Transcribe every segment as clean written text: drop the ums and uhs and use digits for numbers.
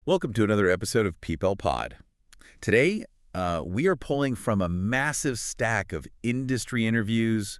Welcome to another episode of People Pod. Today, we are pulling from a massive stack of industry interviews,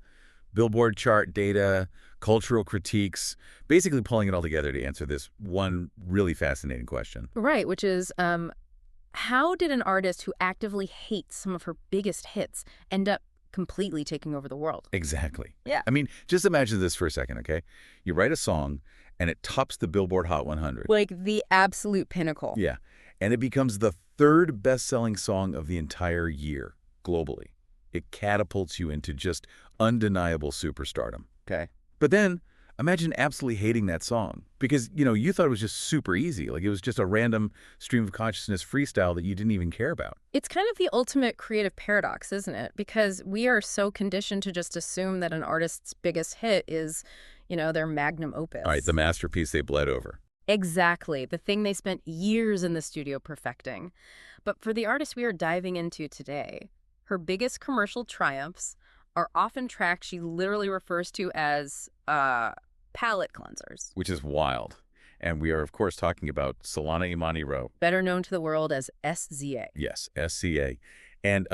Billboard chart data, cultural critiques, basically pulling it all together to answer this one really fascinating question. Right, which is, how did an artist who actively hates some of her biggest hits end up completely taking over the world? Exactly. Yeah. I mean, just imagine this for a second, okay? You write a song, and it tops the Billboard Hot 100. Like the absolute pinnacle. Yeah, and it becomes the third best-selling song of the entire year, globally. It catapults you into just undeniable superstardom. Okay. But then, imagine absolutely hating that song because, you thought it was just super easy. Like it was just a random stream of consciousness freestyle that you didn't even care about. It's kind of the ultimate creative paradox, isn't it? Because we are so conditioned to just assume that an artist's biggest hit is, their magnum opus. All right, the masterpiece they bled over. Exactly. The thing they spent years in the studio perfecting. But for the artist we are diving into today, her biggest commercial triumphs are often tracks she literally refers to as palette cleansers. Which is wild. And we are, of course, talking about Solana Imani Rowe. Better known to the world as SZA. Yes, SZA. And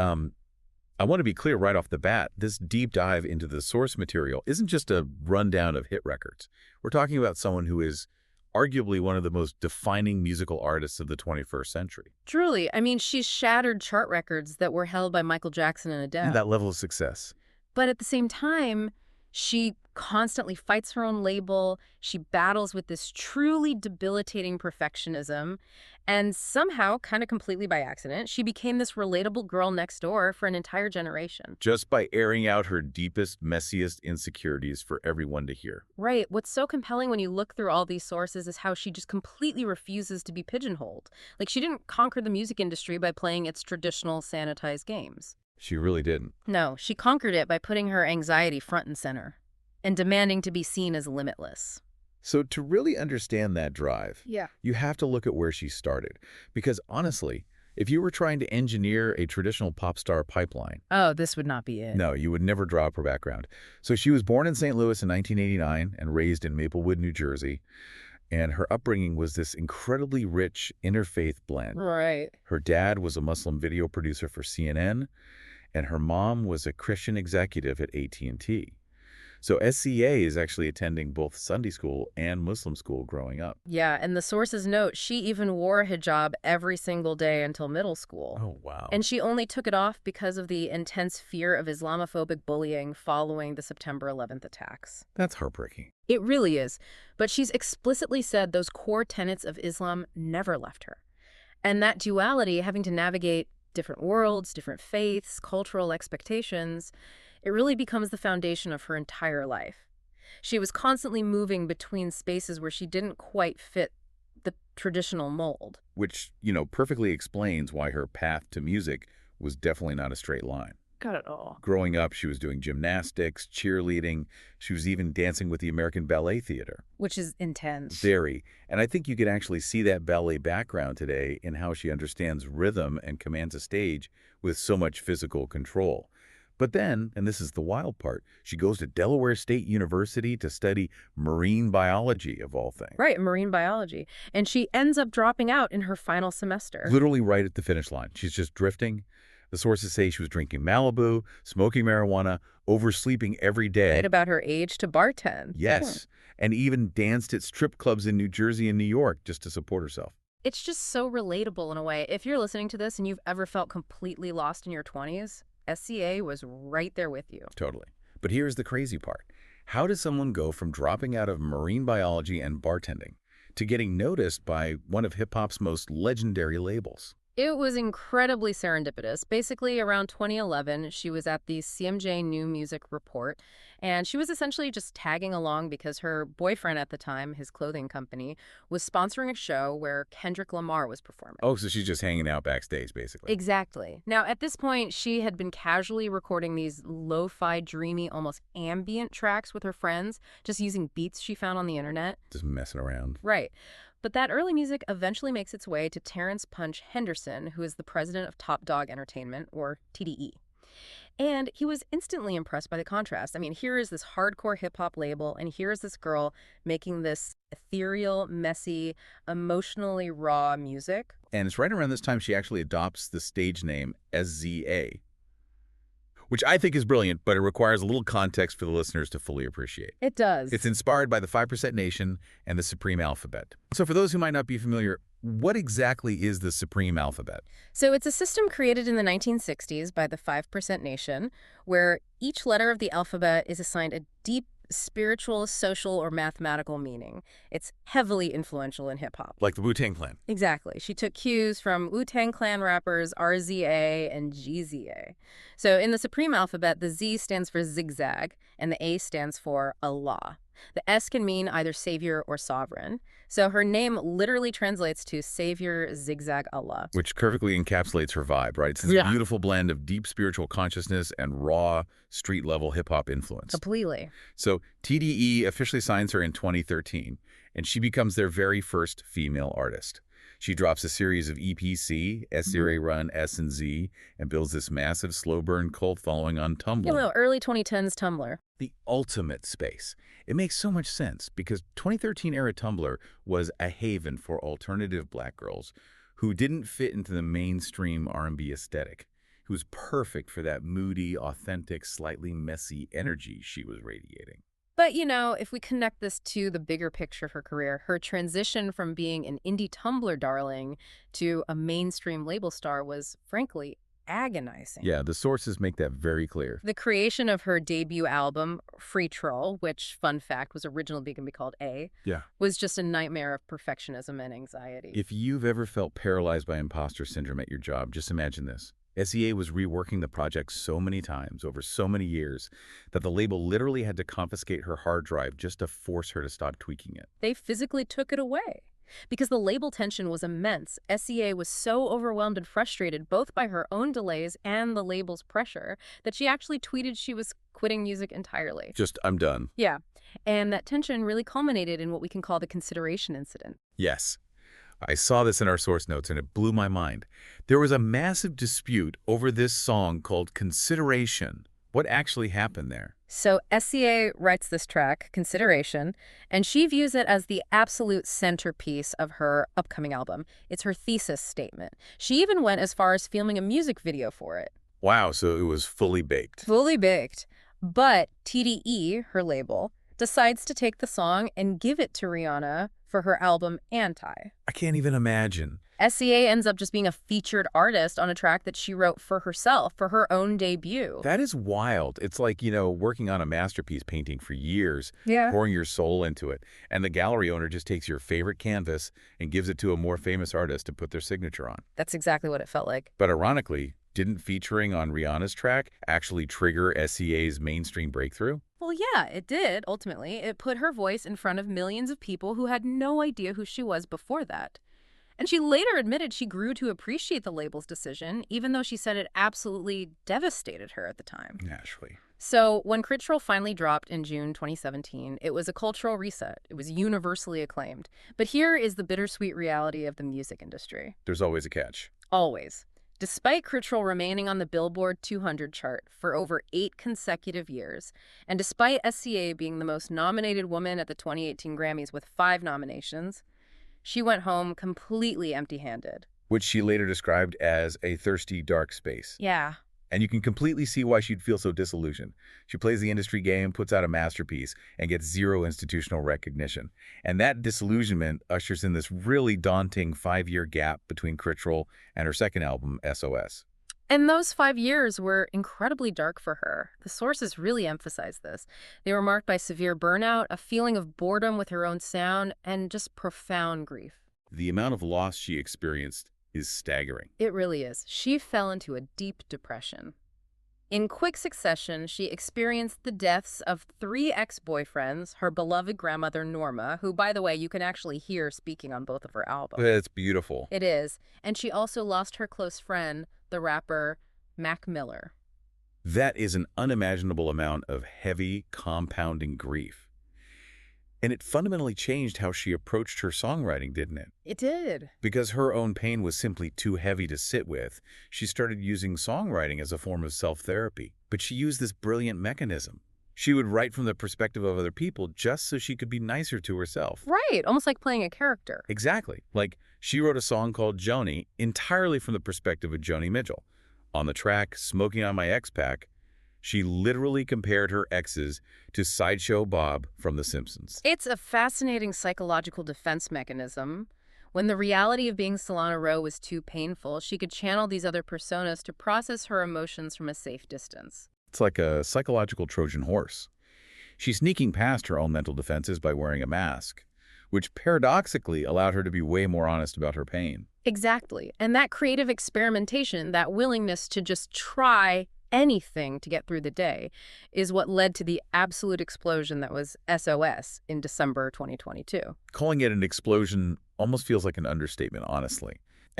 I want to be clear right off the bat, this deep dive into the source material isn't just a rundown of hit records. We're talking about someone who is arguably one of the most defining musical artists of the 21st century. Truly. I mean, she's shattered chart records that were held by Michael Jackson and Adele. That level of success. But at the same time, she constantly fights her own label. She battles with this truly debilitating perfectionism. And somehow, kind of completely by accident, she became this relatable girl next door for an entire generation. Just by airing out her deepest, messiest insecurities for everyone to hear. Right. What's so compelling when you look through all these sources is how she just completely refuses to be pigeonholed. Like, she didn't conquer the music industry by playing its traditional sanitized games. She really didn't. No, she conquered it by putting her anxiety front and center and demanding to be seen as limitless. So to really understand that drive, Yeah. you have to look at where she started. Because honestly, if you were trying to engineer a traditional pop star pipeline, Oh, this would not be it. no, you would never draw up her background. So she was born in St. Louis in 1989 and raised in Maplewood, New Jersey. And her upbringing was this incredibly rich interfaith blend. Right. Her dad was a Muslim video producer for CNN, and her mom was a Christian executive at AT&T. So SZA is actually attending both Sunday school and Muslim school growing up. Yeah, and the sources note she even wore a hijab every single day until middle school. Oh, wow. And she only took it off because of the intense fear of Islamophobic bullying following the September 11th attacks. That's heartbreaking. It really is. But she's explicitly said those core tenets of Islam never left her. And that duality, having to navigate different worlds, different faiths, cultural expectations, it really becomes the foundation of her entire life. She was constantly moving between spaces where she didn't quite fit the traditional mold. Which, perfectly explains why her path to music was definitely not a straight line. Got it all. Growing up, she was doing gymnastics, cheerleading. She was even dancing with the American Ballet Theater. Which is intense. Very. And I think you can actually see that ballet background today in how she understands rhythm and commands a stage with so much physical control. But then, and this is the wild part, she goes to Delaware State University to study marine biology, of all things. Right, marine biology. And she ends up dropping out in her final semester. Literally right at the finish line. She's just drifting. The sources say she was drinking Malibu, smoking marijuana, oversleeping every day. Right about her age to bartend. Yes, and even danced at strip clubs in New Jersey and New York just to support herself. It's just so relatable in a way. If you're listening to this and you've ever felt completely lost in your 20s, SZA was right there with you. Totally. But here's the crazy part. How does someone go from dropping out of marine biology and bartending to getting noticed by one of hip-hop's most legendary labels? It was incredibly serendipitous. Basically, around 2011, she was at the CMJ New Music Report, and she was essentially just tagging along because her boyfriend at the time, his clothing company, was sponsoring a show where Kendrick Lamar was performing. Oh, so she's just hanging out backstage, basically. Exactly. Now, at this point, she had been casually recording these lo-fi, dreamy, almost ambient tracks with her friends, just using beats she found on the internet. Just messing around. Right. But that early music eventually makes its way to Terrence Punch Henderson, who is the president of Dawg Entertainment, or TDE. And he was instantly impressed by the contrast. I mean, here is this hardcore hip-hop label, and here is this girl making this ethereal, messy, emotionally raw music. And it's right around this time she actually adopts the stage name SZA, which I think is brilliant, but it requires a little context for the listeners to fully appreciate. It does. It's inspired by the 5% Nation and the Supreme Alphabet. So for those who might not be familiar, what exactly is the Supreme Alphabet? So it's a system created in the 1960s by the 5% Nation, where each letter of the alphabet is assigned a deep spiritual, social, or mathematical meaning. It's heavily influential in hip-hop. Like the Wu-Tang Clan. Exactly. She took cues from Wu-Tang Clan rappers RZA and GZA. So in the Supreme Alphabet, the Z stands for zigzag, and the A stands for Allah. The S can mean either savior or sovereign. So her name literally translates to Savior Zigzag Allah. Which perfectly encapsulates her vibe, right? It's this beautiful blend of deep spiritual consciousness and raw, street-level hip-hop influence. Completely. So TDE officially signs her in 2013, and she becomes their very first female artist. She drops a series of EPC, SZA Run, S and Z, and builds this massive slow-burn cult following on Tumblr. You know, early 2010s Tumblr. The ultimate space. It makes so much sense because 2013-era Tumblr was a haven for alternative black girls who didn't fit into the mainstream R&B aesthetic. It was perfect for that moody, authentic, slightly messy energy she was radiating. But, you know, if we connect this to the bigger picture of her career, her transition from being an indie Tumblr darling to a mainstream label star was, frankly, agonizing. Yeah, the sources make that very clear. The creation of her debut album, Free Troll, which, fun fact, was originally going to be called A, was just a nightmare of perfectionism and anxiety. If you've ever felt paralyzed by imposter syndrome at your job, just imagine this. SZA was reworking the project so many times over so many years that the label literally had to confiscate her hard drive just to force her to stop tweaking it. They physically took it away. Because the label tension was immense, SZA was so overwhelmed and frustrated both by her own delays and the label's pressure that she actually tweeted she was quitting music entirely. Just, I'm done. Yeah. And that tension really culminated in what we can call the consideration incident. Yes. I saw this in our source notes and it blew my mind. There was a massive dispute over this song called Consideration. What actually happened there? So SZA writes this track, Consideration, and she views it as the absolute centerpiece of her upcoming album. It's her thesis statement. She even went as far as filming a music video for it. Wow, so it was fully baked. Fully baked. But TDE, her label, decides to take the song and give it to Rihanna for her album Anti. I can't even imagine. SZA ends up just being a featured artist on a track that she wrote for herself, for her own debut. That is wild. It's like, you know, working on a masterpiece painting for years, pouring your soul into it, and the gallery owner just takes your favorite canvas and gives it to a more famous artist to put their signature on. That's exactly what it felt like. But ironically, didn't featuring on Rihanna's track actually trigger SZA's mainstream breakthrough? Well, yeah, it did, ultimately. It put her voice in front of millions of people who had no idea who she was before that. And she later admitted she grew to appreciate the label's decision, even though she said it absolutely devastated her at the time. Naturally. So when Crit Troll finally dropped in June 2017, it was a cultural reset. It was universally acclaimed. But here is the bittersweet reality of the music industry. There's always a catch. Always. Despite Crit Troll remaining on the Billboard 200 chart for over 8 consecutive years, and despite SZA being the most nominated woman at the 2018 Grammys with 5 nominations, she went home completely empty-handed. Which she later described as a thirsty, dark space. Yeah. And you can completely see why she'd feel so disillusioned. She plays the industry game, puts out a masterpiece, and gets zero institutional recognition. And that disillusionment ushers in this really daunting 5-year gap between Crit Troll and her second album, SOS. And those 5 years were incredibly dark for her. The sources really emphasize this. They were marked by severe burnout, a feeling of boredom with her own sound, and just profound grief. The amount of loss she experienced is staggering. It really is. She fell into a deep depression. In quick succession, she experienced the deaths of 3 ex-boyfriends, her beloved grandmother Norma, who, by the way, you can actually hear speaking on both of her albums. It's beautiful. It is. And she also lost her close friend, the rapper Mac Miller. That is an unimaginable amount of heavy, compounding grief. And it fundamentally changed how she approached her songwriting, didn't it? It did. Because her own pain was simply too heavy to sit with, she started using songwriting as a form of self-therapy. But she used this brilliant mechanism. She would write from the perspective of other people just so she could be nicer to herself. Right, almost like playing a character. Exactly. Like, she wrote a song called Joni entirely from the perspective of Joni Mitchell. On the track, Smoking on My X-Pack, she literally compared her exes to Sideshow Bob from The Simpsons. It's a fascinating psychological defense mechanism. When the reality of being Solana Rowe was too painful, she could channel these other personas to process her emotions from a safe distance. It's like a psychological Trojan horse. She's sneaking past her own mental defenses by wearing a mask, which paradoxically allowed her to be way more honest about her pain. Exactly. And that creative experimentation, that willingness to just try anything to get through the day, is what led to the absolute explosion that was SOS in December 2022. Calling it an explosion almost feels like an understatement, honestly.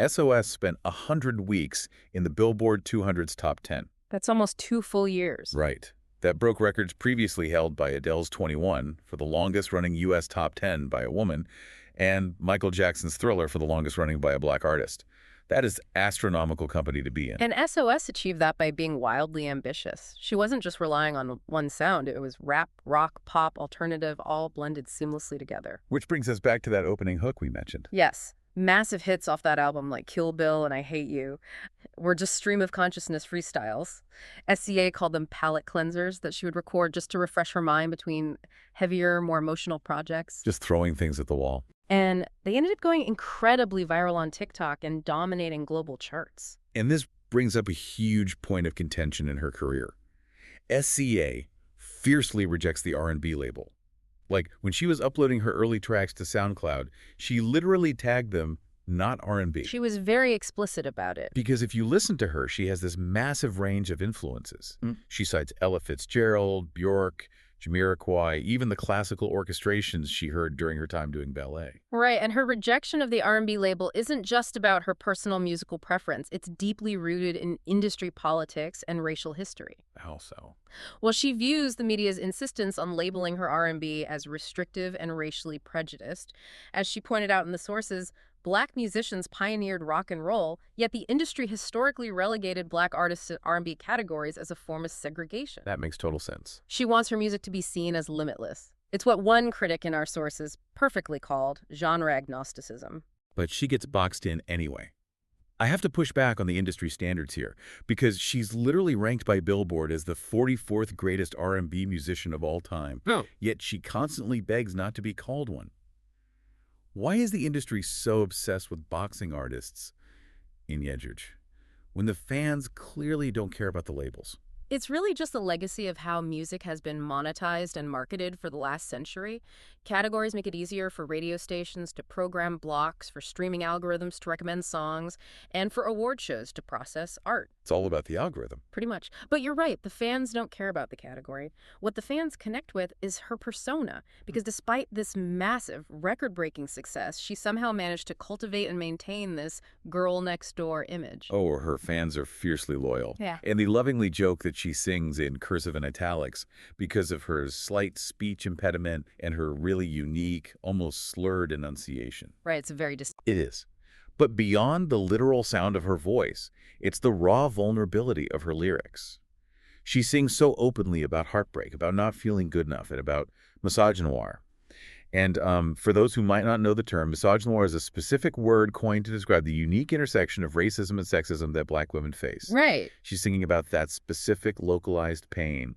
SOS spent 100 weeks in the Billboard 200's top 10. That's almost 2 full years. Right. That broke records previously held by Adele's 21 for the longest-running U.S. top 10 by a woman, and Michael Jackson's Thriller for the longest-running by a black artist. That is astronomical company to be in. And SOS achieved that by being wildly ambitious. She wasn't just relying on one sound. It was rap, rock, pop, alternative, all blended seamlessly together. Which brings us back to that opening hook we mentioned. Yes. Massive hits off that album like Kill Bill and I Hate You were just stream of consciousness freestyles. SZA called them palate cleansers that she would record just to refresh her mind between heavier, more emotional projects. Just throwing things at the wall. And they ended up going incredibly viral on TikTok and dominating global charts. And this brings up a huge point of contention in her career. SZA fiercely rejects the R&B label. Like, when she was uploading her early tracks to SoundCloud, she literally tagged them not R&B. She was very explicit about it. Because if you listen to her, she has this massive range of influences. She cites Ella Fitzgerald, Bjork, Jamiroquai, even the classical orchestrations she heard during her time doing ballet. Right, and her rejection of the R&B label isn't just about her personal musical preference. It's deeply rooted in industry politics and racial history. How so? Well, she views the media's insistence on labeling her R&B as restrictive and racially prejudiced. As she pointed out in the sources, Black musicians pioneered rock and roll, yet the industry historically relegated Black artists to R&B categories as a form of segregation. That makes total sense. She wants her music to be seen as limitless. It's what one critic in our sources perfectly called genre agnosticism. But she gets boxed in anyway. I have to push back on the industry standards here, because she's literally ranked by Billboard as the 44th greatest R&B musician of all time, yet she constantly begs not to be called one. Why is the industry so obsessed with boxing artists in Yejurj, when the fans clearly don't care about the labels? It's really just a legacy of how music has been monetized and marketed for the last century. Categories make it easier for radio stations to program blocks, for streaming algorithms to recommend songs, and for award shows to process art. It's all about the algorithm. Pretty much. But you're right, the fans don't care about the category. What the fans connect with is her persona, because despite this massive, record-breaking success, she somehow managed to cultivate and maintain this girl-next-door image. Oh, her fans are fiercely loyal. Yeah. And they lovingly joke that she sings in cursive and italics because of her slight speech impediment and her really unique, almost slurred enunciation. Right, it's a very It is. But beyond the literal sound of her voice, it's the raw vulnerability of her lyrics. She sings so openly about heartbreak, about not feeling good enough, and about misogynoir. And for those who might not know the term, misogynoir is a specific word coined to describe the unique intersection of racism and sexism that Black women face. Right. She's singing about that specific localized pain.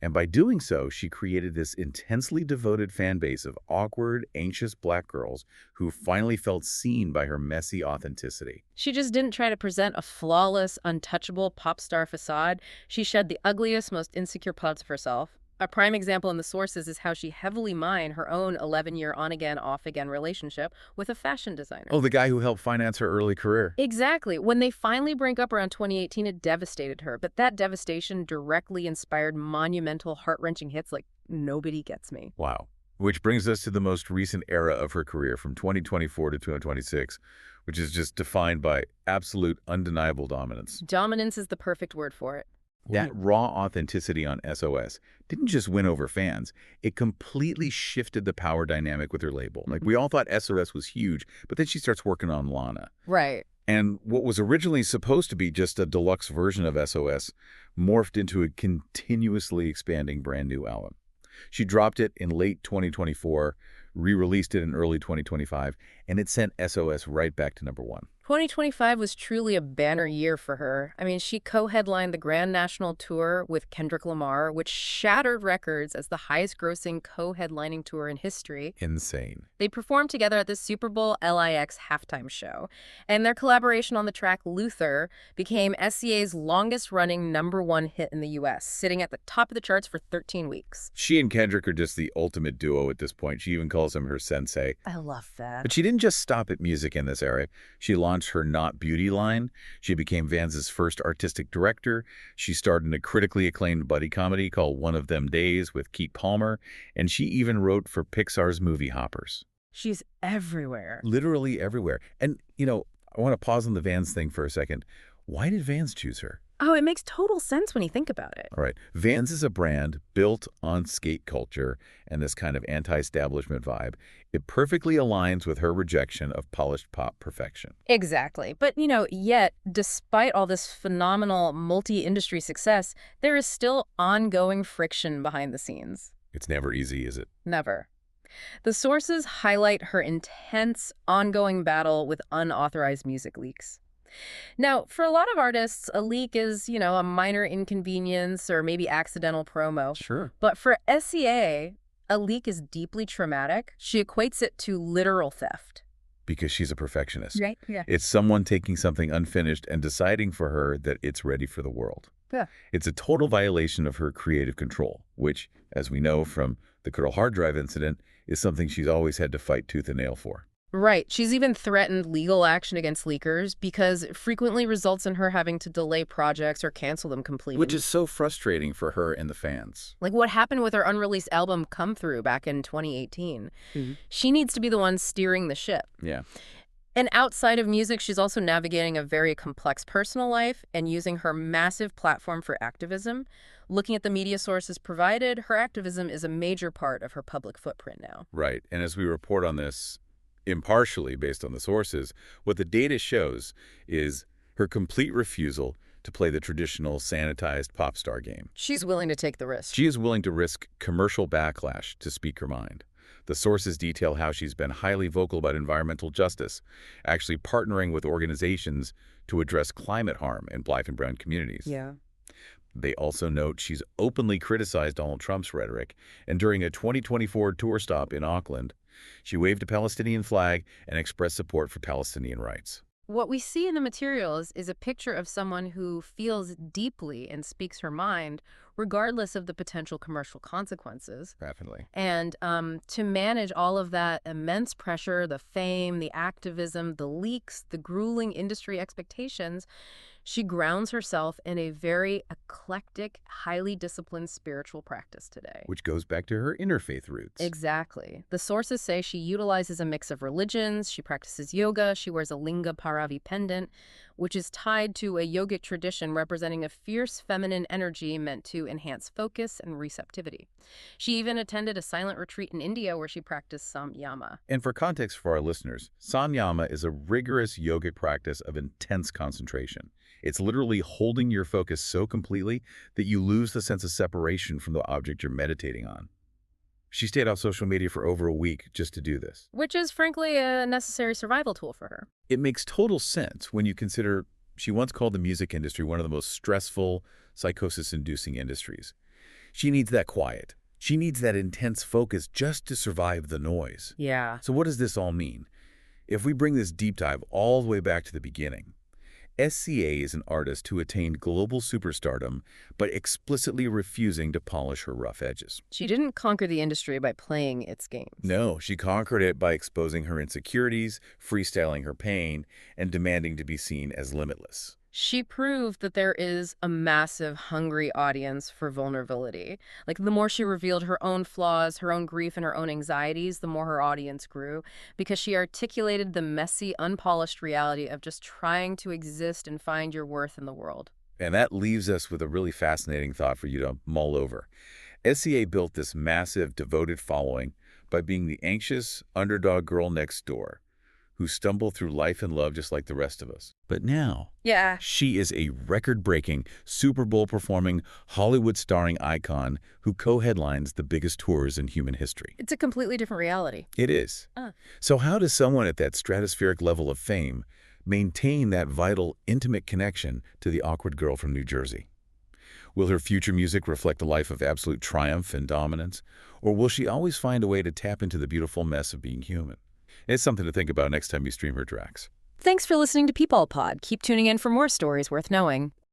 And by doing so, she created this intensely devoted fan base of awkward, anxious Black girls who finally felt seen by her messy authenticity. She just didn't try to present a flawless, untouchable pop star facade. She shed the ugliest, most insecure parts of herself. A prime example in the sources is how she heavily mined her own 11-year on-again, off-again relationship with a fashion designer. Oh, the guy who helped finance her early career. Exactly. When they finally break up around 2018, it devastated her. But that devastation directly inspired monumental, heart-wrenching hits like Nobody Gets Me. Wow. Which brings us to the most recent era of her career, from 2024 to 2026, which is just defined by absolute, undeniable dominance. Dominance is the perfect word for it. That raw authenticity on SOS didn't just win over fans, it completely shifted the power dynamic with her label. Like, we all thought SOS was huge, but then she starts working on Lana. Right. And what was originally supposed to be just a deluxe version of SOS morphed into a continuously expanding brand new album. She dropped it in late 2024, re-released it in early 2025, and it sent SOS right back to #1. 2025 was truly a banner year for her. I mean, she co-headlined the Grand National Tour with Kendrick Lamar, which shattered records as the highest-grossing co-headlining tour in history. Insane. They performed together at the Super Bowl LIX halftime show, and their collaboration on the track Luther became SZA's longest-running #1 hit in the U.S., sitting at the top of the charts for 13 weeks. She and Kendrick are just the ultimate duo at this point. She even calls him her sensei. I love that. But she didn't just stop at music in this era. She launched her Not Beauty line. She became Vans' first artistic director. She starred in a critically acclaimed buddy comedy called One of Them Days with Keith Palmer, and she even wrote for Pixar's movie Hoppers. She's everywhere. Literally everywhere. And, I want to pause on the Vans thing for a second. Why did Vans choose her? Oh, it makes total sense when you think about it. All right. Vans is a brand built on skate culture and this kind of anti-establishment vibe. It perfectly aligns with her rejection of polished pop perfection. Exactly. But, yet, despite all this phenomenal multi-industry success, there is still ongoing friction behind the scenes. It's never easy, is it? Never. The sources highlight her intense, ongoing battle with unauthorized music leaks. Now, for a lot of artists, a leak is, a minor inconvenience or maybe accidental promo. Sure. But for SZA, a leak is deeply traumatic. She equates it to literal theft. Because she's a perfectionist. Right, yeah. It's someone taking something unfinished and deciding for her that it's ready for the world. Yeah. It's a total violation of her creative control, which, as we know from the Curl hard drive incident, is something she's always had to fight tooth and nail for. Right. She's even threatened legal action against leakers because it frequently results in her having to delay projects or cancel them completely. Which is so frustrating for her and the fans. Like what happened with her unreleased album Come Through back in 2018. She needs to be the one steering the ship. Yeah. And outside of music, she's also navigating a very complex personal life and using her massive platform for activism. Looking at the media sources provided, her activism is a major part of her public footprint now. Right. And as we report on this, impartially based on the sources, what the data shows is her complete refusal to play the traditional sanitized pop star game. She's willing to take the risk. She is willing to risk commercial backlash to speak her mind. The sources detail how she's been highly vocal about environmental justice, actually partnering with organizations to address climate harm in Black and brown communities. Yeah. They also note she's openly criticized Donald Trump's rhetoric, and during a 2024 tour stop in Auckland, she waved a Palestinian flag and expressed support for Palestinian rights. What we see in the materials is a picture of someone who feels deeply and speaks her mind, regardless of the potential commercial consequences. Definitely. And to manage all of that immense pressure, the fame, the activism, the leaks, the grueling industry expectations, she grounds herself in a very eclectic, highly disciplined spiritual practice today. Which goes back to her interfaith roots. Exactly. The sources say she utilizes a mix of religions, she practices yoga, she wears a linga paravi pendant, which is tied to a yogic tradition representing a fierce feminine energy meant to enhance focus and receptivity. She even attended a silent retreat in India where she practiced samyama. And for context for our listeners, samyama is a rigorous yogic practice of intense concentration. It's literally holding your focus so completely that you lose the sense of separation from the object you're meditating on. She stayed off social media for over a week just to do this. Which is, frankly, a necessary survival tool for her. It makes total sense when you consider she once called the music industry one of the most stressful, psychosis-inducing industries. She needs that quiet. She needs that intense focus just to survive the noise. Yeah. So what does this all mean? If we bring this deep dive all the way back to the beginning, SZA is an artist who attained global superstardom, but explicitly refusing to polish her rough edges. She didn't conquer the industry by playing its games. No, she conquered it by exposing her insecurities, freestyling her pain, and demanding to be seen as limitless. She proved that there is a massive, hungry audience for vulnerability. Like, the more she revealed her own flaws, her own grief, and her own anxieties, the more her audience grew, because she articulated the messy, unpolished reality of just trying to exist and find your worth in the world. And that leaves us with a really fascinating thought for you to mull over. SZA built this massive, devoted following by being the anxious, underdog girl next door who stumbled through life and love just like the rest of us. But now, Yeah. she is a record-breaking, Super Bowl-performing, Hollywood-starring icon who co-headlines the biggest tours in human history. It's a completely different reality. It is. So how does someone at that stratospheric level of fame maintain that vital, intimate connection to the awkward girl from New Jersey? Will her future music reflect a life of absolute triumph and dominance, or will she always find a way to tap into the beautiful mess of being human? It's something to think about next time you stream her tracks. Thanks for listening to Peepal Pod. Keep tuning in for more stories worth knowing.